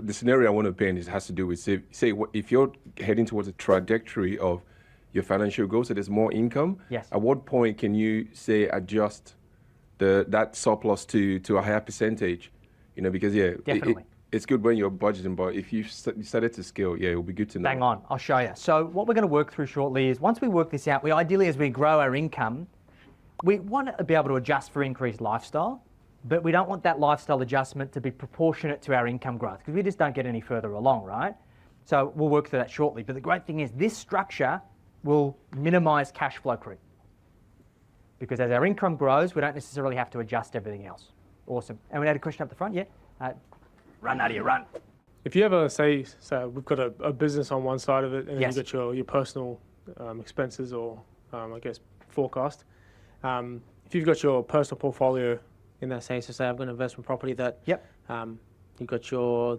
the scenario I want to paint has to do with, say if you're heading towards a trajectory of your financial goals, so there's more income. Yes. At what point can you say adjust that surplus to a higher percentage? Because Definitely. it's good when you're budgeting, but if you started to scale, it will be good to know. Bang on, I'll show you. So what we're going to work through shortly is once we work this out, we ideally, as we grow our income, we want to be able to adjust for increased lifestyle, but we don't want that lifestyle adjustment to be proportionate to our income growth because we just don't get any further along, right? So we'll work through that shortly. But the great thing is this structure will minimize cash flow creep because as our income grows, we don't necessarily have to adjust everything else. Awesome. And we had a question up the front, yeah? Run out of here, run. If you ever say we've got a business on one side of it, and then Yes. you've got your personal expenses or I guess forecast. If you've got your personal portfolio in that sense, so say I've got an investment property that Yep. you've got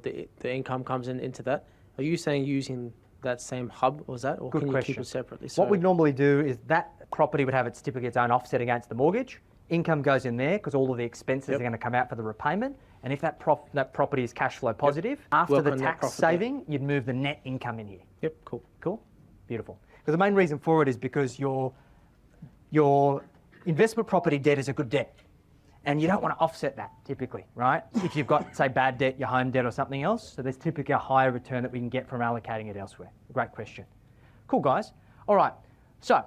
the income comes into that. Are you saying using that same hub or Good can you question. keep it separately? What we'd normally do is that property would have typically its own offset against the mortgage. Income goes in there because all of the expenses are going to come out for the repayment. And if that property is cash flow positive, after Work the on net tax profit, saving, you'd move the net income in here. Yep, cool. Cool? Beautiful. Because the main reason for it is because your investment property debt is a good debt. And you don't want to offset that typically, right? If you've got, say, bad debt, your home debt or something else. So there's typically a higher return that we can get from allocating it elsewhere. Great question. Cool, guys. All right. So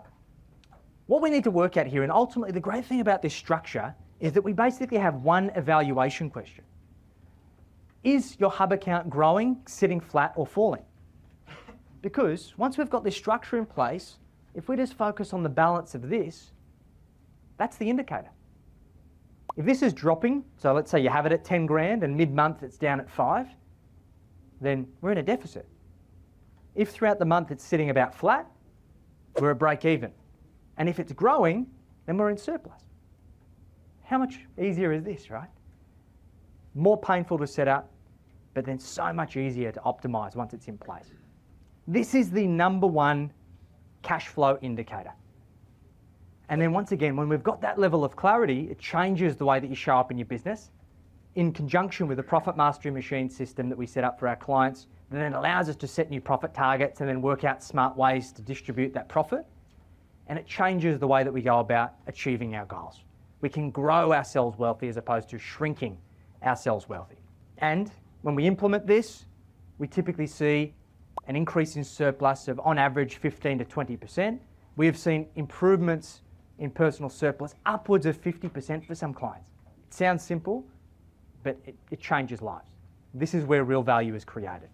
what we need to work out here, and ultimately the great thing about this structure is that we basically have one evaluation question. Is your hub account growing, sitting flat, or falling? Because once we've got this structure in place, if we just focus on the balance of this, that's the indicator. If this is dropping, so let's say you have it at 10 grand and mid-month it's down at 5, then we're in a deficit. If throughout the month it's sitting about flat, we're at break even. And if it's growing, then we're in surplus. How much easier is this, right? More painful to set up, but then so much easier to optimize once it's in place. This is the number one cash flow indicator. And then once again, when we've got that level of clarity, it changes the way that you show up in your business in conjunction with the Profit Mastery Machine system that we set up for our clients that then allows us to set new profit targets and then work out smart ways to distribute that profit. And it changes the way that we go about achieving our goals. We can grow ourselves wealthy as opposed to shrinking ourselves wealthy. And when we implement this, we typically see an increase in surplus of on average 15 to 20%. We have seen improvements in personal surplus upwards of 50% for some clients. It sounds simple, but it changes lives. This is where real value is created.